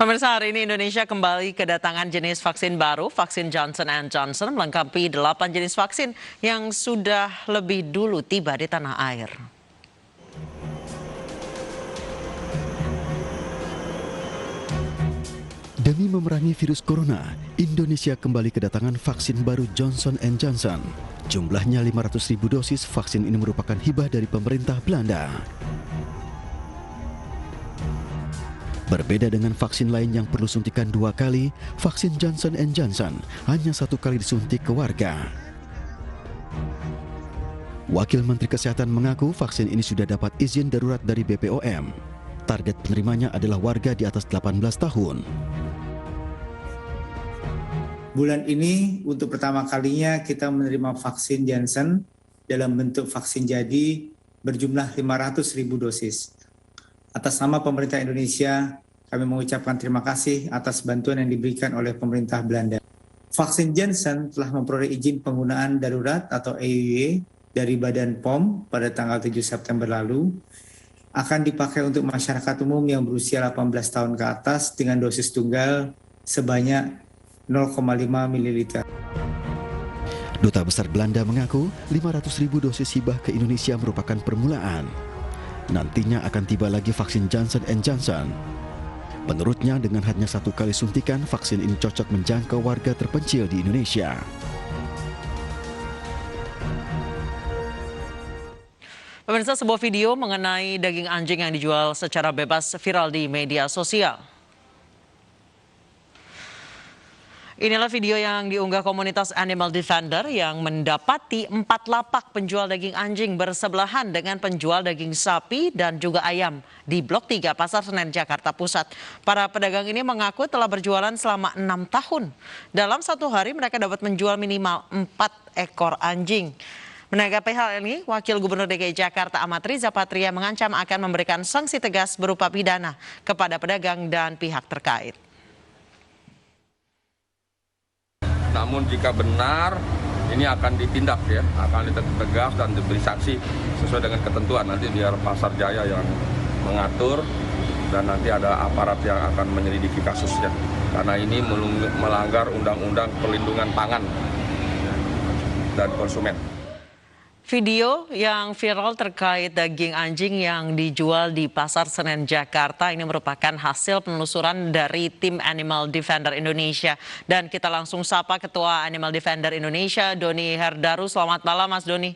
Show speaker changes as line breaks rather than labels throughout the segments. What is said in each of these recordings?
Pemirsa, hari ini Indonesia kembali kedatangan jenis vaksin baru, vaksin Johnson Johnson melengkapi 8 jenis vaksin yang sudah lebih dulu tiba di tanah air.
Demi memerangi virus corona, Indonesia kembali kedatangan vaksin baru Johnson Johnson. Jumlahnya 500.000 dosis vaksin ini merupakan hibah dari pemerintah Belanda. Berbeda dengan vaksin lain yang perlu suntikan 2 kali, vaksin Johnson Johnson hanya 1 kali disuntik ke warga. Wakil Menteri Kesehatan mengaku vaksin ini sudah dapat izin darurat dari BPOM. Target penerimanya adalah warga di atas 18 tahun.
Bulan ini untuk pertama kalinya kita menerima vaksin Janssen dalam bentuk vaksin jadi berjumlah 500.000 dosis. Atas nama pemerintah Indonesia, kami mengucapkan terima kasih atas bantuan yang diberikan oleh pemerintah Belanda. Vaksin Janssen telah memperoleh izin penggunaan darurat atau EUA dari Badan POM pada tanggal 7 September lalu. Akan dipakai untuk masyarakat umum yang berusia 18 tahun ke atas dengan dosis tunggal sebanyak 0,5 ml.
Duta Besar Belanda mengaku 500.000 dosis hibah ke Indonesia merupakan permulaan. Nantinya akan tiba lagi vaksin Johnson Johnson. Menurutnya dengan hanya 1 kali suntikan, vaksin ini cocok menjangkau warga terpencil di Indonesia.
Pemirsa, sebuah video mengenai daging anjing yang dijual secara bebas viral di media sosial. Inilah video yang diunggah komunitas Animal Defender yang mendapati 4 lapak penjual daging anjing bersebelahan dengan penjual daging sapi dan juga ayam di Blok 3 Pasar Senen, Jakarta Pusat. Para pedagang ini mengaku telah berjualan selama 6 tahun. Dalam 1 hari mereka dapat menjual minimal 4 ekor anjing. Menanggapi hal ini, Wakil Gubernur DKI Jakarta Ahmad Riza Patria mengancam akan memberikan sanksi tegas berupa pidana kepada pedagang dan pihak terkait.
Namun jika benar, ini akan ditindak ya, akan ditegas dan diberi sanksi sesuai dengan ketentuan. Nanti biar Pasar Jaya yang mengatur dan nanti ada aparat yang akan menyelidiki kasusnya. Karena ini melanggar Undang-Undang Perlindungan Pangan dan Konsumen.
Video yang viral terkait daging anjing yang dijual di Pasar Senen, Jakarta ini merupakan hasil penelusuran dari tim Animal Defender Indonesia. Dan kita langsung sapa Ketua Animal Defender Indonesia, Doni Herdaru. Selamat malam, Mas Doni.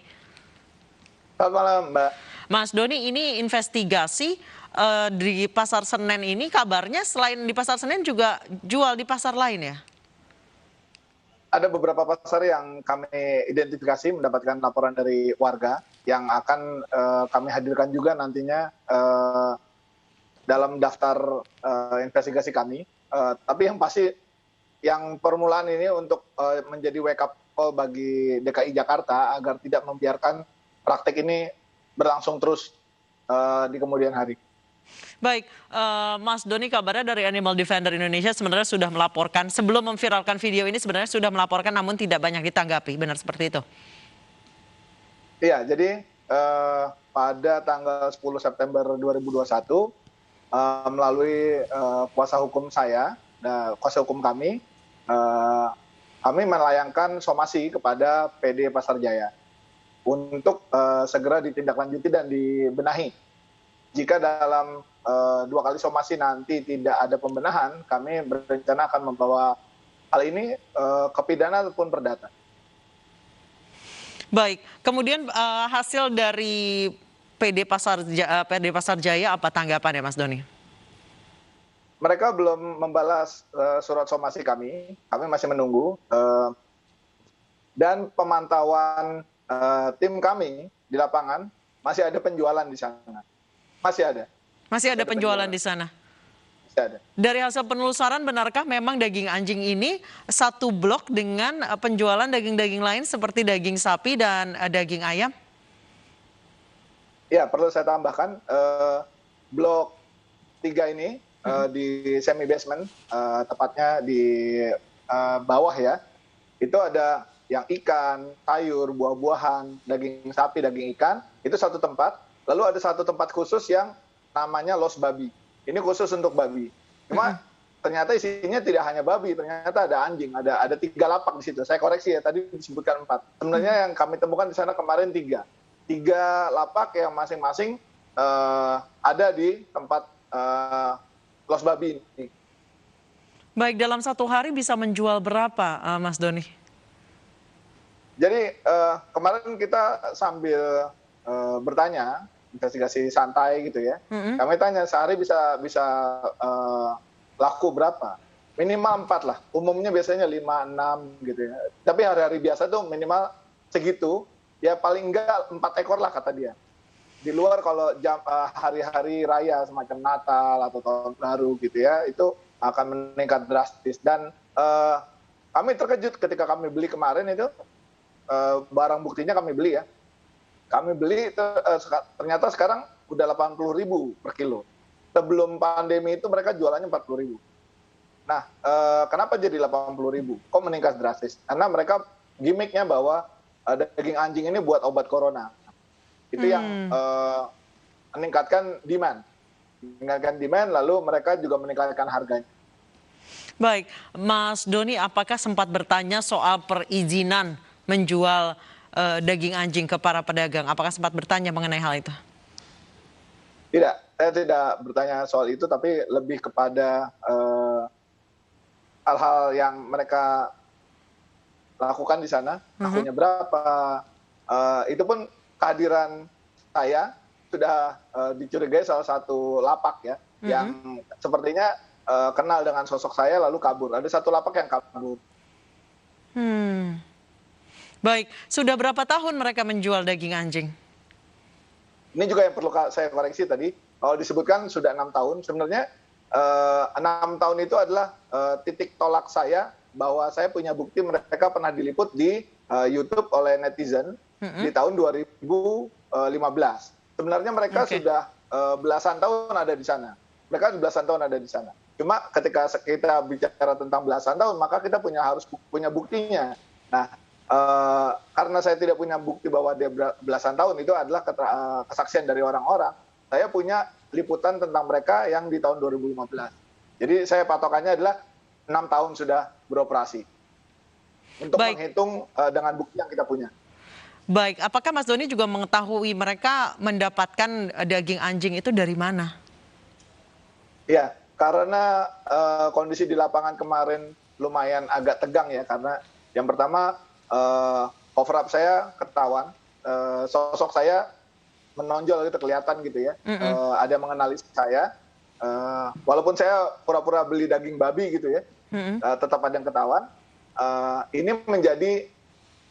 Selamat malam, Mbak.
Mas Doni, ini investigasi di Pasar Senen ini kabarnya selain di Pasar Senen juga jual di pasar lain ya?
Ada beberapa pasar yang kami identifikasi mendapatkan laporan dari warga yang akan kami hadirkan juga nantinya dalam daftar investigasi kami. Tapi yang pasti yang permulaan ini untuk menjadi wake up call bagi DKI Jakarta agar tidak membiarkan praktik ini berlangsung terus di kemudian hari.
Baik, Mas Doni, kabarnya dari Animal Defender Indonesia sebenarnya sudah melaporkan, sebelum memviralkan video ini sebenarnya sudah melaporkan namun tidak banyak ditanggapi, benar seperti itu?
Iya, jadi pada tanggal 10 September 2021 melalui kuasa hukum saya, kuasa hukum kami melayangkan somasi kepada PD Pasar Jaya untuk segera ditindaklanjuti dan dibenahi. Jika dalam 2 kali somasi nanti tidak ada pembenahan, kami berencana akan membawa hal ini ke pidana ataupun perdata.
Baik, kemudian hasil dari PD Pasar Jaya apa tanggapannya, Mas Doni?
Mereka belum membalas surat somasi kami masih menunggu. Dan pemantauan tim kami di lapangan masih ada penjualan di sana. Masih ada
penjualan di sana.
Masih ada.
Dari hasil penelusuran, benarkah memang daging anjing ini satu blok dengan penjualan daging-daging lain seperti daging sapi dan daging ayam?
Ya, perlu saya tambahkan, blok 3 ini di semi basement, tepatnya di bawah ya, itu ada yang ikan, sayur, buah-buahan, daging sapi, daging ikan, itu satu tempat. Lalu ada satu tempat khusus yang namanya los babi. Ini khusus untuk babi. Cuma ternyata isinya tidak hanya babi, ternyata ada anjing, ada 3 lapak di situ. Saya koreksi ya, tadi disebutkan 4. Sebenarnya yang kami temukan di sana kemarin 3 lapak yang masing-masing ada di tempat los babi ini.
Baik, dalam satu hari bisa menjual berapa, Mas Doni?
Jadi kemarin kita sambil bertanya, investigasi santai gitu ya. Kami tanya sehari bisa laku berapa? Minimal 4 lah. Umumnya biasanya 5, 6 gitu ya. Tapi hari-hari biasa tuh minimal segitu. Ya paling enggak 4 ekor lah kata dia. Di luar kalau hari-hari raya semacam Natal atau Tahun Baru gitu ya, itu akan meningkat drastis. Dan kami terkejut ketika kami beli kemarin itu, barang buktinya kami beli ya. Kami beli ternyata sekarang udah 80.000 per kilo. Sebelum pandemi itu mereka jualannya 40.000. Nah, kenapa jadi 80.000? Kok meningkat drastis? Karena mereka gimmicknya bahwa daging anjing ini buat obat corona. Itu yang meningkatkan demand. Meningkatkan demand, lalu mereka juga meningkatkan harganya.
Baik, Mas Doni, apakah sempat bertanya soal perizinan menjual daging anjing ke para pedagang? Apakah sempat bertanya mengenai hal itu?
Tidak, saya tidak bertanya soal itu, tapi lebih kepada hal-hal yang mereka lakukan di sana, lakunya berapa. Itu pun kehadiran saya sudah dicurigai salah satu lapak ya, yang sepertinya kenal dengan sosok saya lalu kabur. Ada satu lapak yang kabur.
Baik, sudah berapa tahun mereka menjual daging anjing?
Ini juga yang perlu saya koreksi tadi. Kalau disebutkan sudah 6 tahun, sebenarnya 6 tahun itu adalah titik tolak saya bahwa saya punya bukti mereka pernah diliput di YouTube oleh netizen di tahun 2015. Sebenarnya mereka sudah belasan tahun ada di sana. Mereka belasan tahun ada di sana. Cuma ketika kita bicara tentang belasan tahun, maka kita harus punya buktinya. Nah, karena saya tidak punya bukti bahwa dia belasan tahun, itu adalah kesaksian dari orang-orang. Saya punya liputan tentang mereka yang di tahun 2015. Jadi saya patokannya adalah 6 tahun sudah beroperasi. Untuk menghitung dengan bukti yang kita punya.
Baik, apakah Mas Doni juga mengetahui mereka mendapatkan daging anjing itu dari mana?
Iya, karena kondisi di lapangan kemarin lumayan agak tegang ya, karena yang pertama cover up saya ketahuan, sosok saya menonjol gitu, kelihatan gitu ya, ada yang mengenali saya, walaupun saya pura-pura beli daging babi gitu ya, tetap ada yang ketahuan. Ini menjadi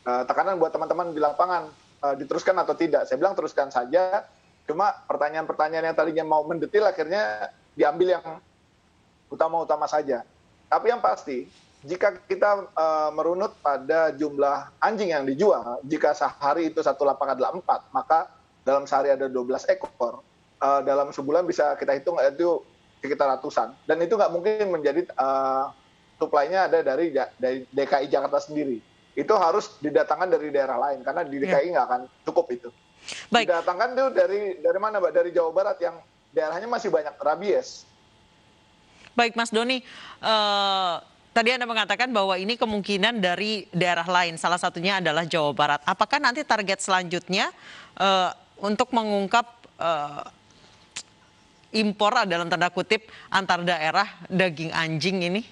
tekanan buat teman-teman di lapangan, diteruskan atau tidak. Saya bilang teruskan saja, cuma pertanyaan-pertanyaan yang tadinya mau mendetil akhirnya diambil yang utama-utama saja. Tapi yang pasti, jika kita merunut pada jumlah anjing yang dijual, jika sehari itu satu lapak adalah 4, maka dalam sehari ada 12 ekor, dalam sebulan bisa kita hitung itu sekitar ratusan. Dan itu nggak mungkin menjadi supply-nya ada dari DKI Jakarta sendiri. Itu harus didatangkan dari daerah lain, karena di DKI nggak akan cukup itu. Baik. Didatangkan itu dari mana, Mbak? Dari Jawa Barat yang daerahnya masih banyak rabies.
Baik, Mas Doni. Tadi Anda mengatakan bahwa ini kemungkinan dari daerah lain, salah satunya adalah Jawa Barat. Apakah nanti target selanjutnya untuk mengungkap impor dalam tanda kutip antar daerah daging anjing ini?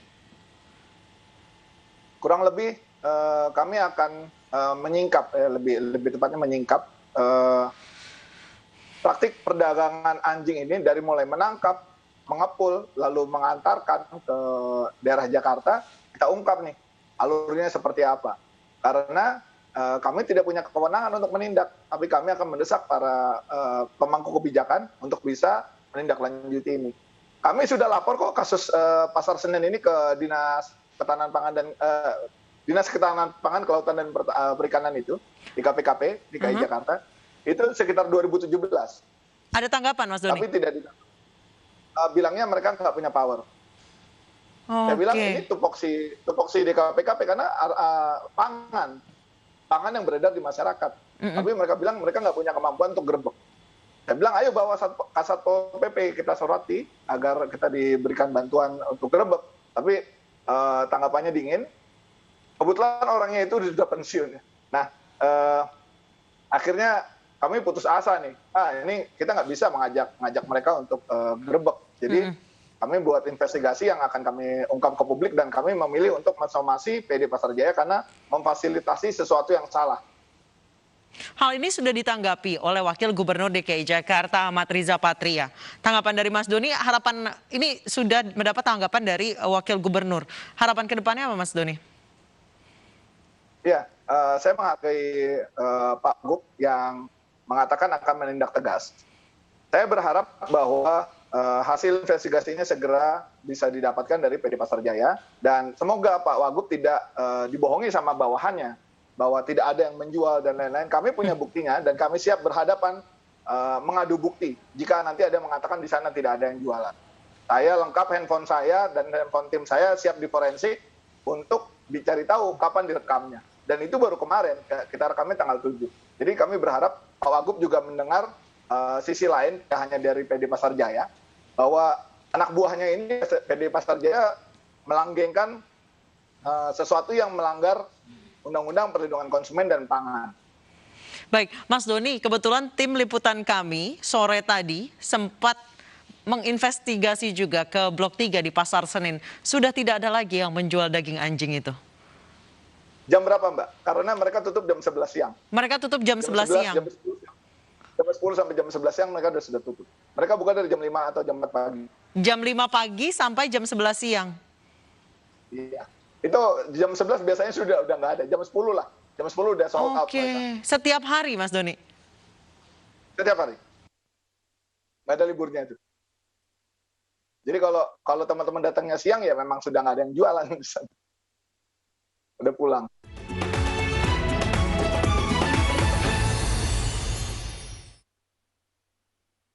Kurang lebih kami akan menyingkap, lebih tepatnya menyingkap praktik perdagangan anjing ini dari mulai menangkap, mengepul, lalu mengantarkan ke daerah Jakarta, kita ungkap nih alurnya seperti apa. Karena kami tidak punya kewenangan untuk menindak, tapi kami akan mendesak para pemangku kebijakan untuk bisa menindaklanjuti ini. Kami sudah lapor kok kasus Pasar Senen ini ke Dinas Ketahanan Pangan dan Dinas Ketahanan Pangan, Kelautan dan Perikanan itu di KPKP DKI Jakarta. Itu sekitar 2017.
Ada tanggapan, Mas Doni?
Tapi tidak bilangnya mereka nggak punya power. Saya bilang ini tupoksi di KPKP karena pangan yang beredar di masyarakat. Tapi mereka bilang mereka nggak punya kemampuan untuk gerbek. Saya bilang ayo bawa Kasatpol PP kita soroti agar kita diberikan bantuan untuk gerbek. Tapi tanggapannya dingin. Kebetulan orangnya itu sudah pensiun. Nah, akhirnya kami putus asa nih. Ini kita nggak bisa ngajak mereka untuk gerebek. Jadi kami buat investigasi yang akan kami ungkap ke publik dan kami memilih untuk mensomasi PD Pasar Jaya karena memfasilitasi sesuatu yang salah.
Hal ini sudah ditanggapi oleh Wakil Gubernur DKI Jakarta Ahmad Riza Patria. Tanggapan dari Mas Doni, harapan ini sudah mendapat tanggapan dari Wakil Gubernur. Harapan ke depannya apa Mas Doni?
Ya, saya menghargai Pak Gub yang mengatakan akan menindak tegas. Saya berharap bahwa hasil investigasinya segera bisa didapatkan dari PD Pasar Jaya dan semoga Pak Wagub tidak dibohongi sama bawahannya bahwa tidak ada yang menjual dan lain-lain. Kami punya buktinya dan kami siap berhadapan mengadu bukti jika nanti ada yang mengatakan di sana tidak ada yang jualan. Saya lengkap handphone saya dan handphone tim saya siap diforensik untuk dicari tahu kapan direkamnya. Dan itu baru kemarin, kita rekamnya tanggal 7. Jadi kami berharap Pak Wagub juga mendengar sisi lain, tidak hanya dari PD Pasar Jaya, bahwa anak buahnya ini PD Pasar Jaya melanggengkan sesuatu yang melanggar Undang-Undang Perlindungan Konsumen dan Pangan.
Baik, Mas Doni, kebetulan tim liputan kami sore tadi sempat menginvestigasi juga ke Blok 3 di Pasar Senen. Sudah tidak ada lagi yang menjual daging anjing itu.
Jam berapa, Mbak? Karena mereka tutup jam 11 siang.
Mereka tutup jam 11 siang?
Jam 10 siang. Jam 10 sampai jam 11 siang mereka sudah tutup. Mereka buka dari jam 5 atau jam 4 pagi.
Jam 5 pagi sampai jam 11 siang?
Iya. Itu jam 11 biasanya sudah nggak ada. Jam 10 lah. Jam 10 udah sold out.
Oke. Setiap hari, Mas Doni?
Setiap hari. Nggak ada liburnya itu. Jadi kalau teman-teman datangnya siang ya memang sudah nggak ada yang jualan. Udah pulang.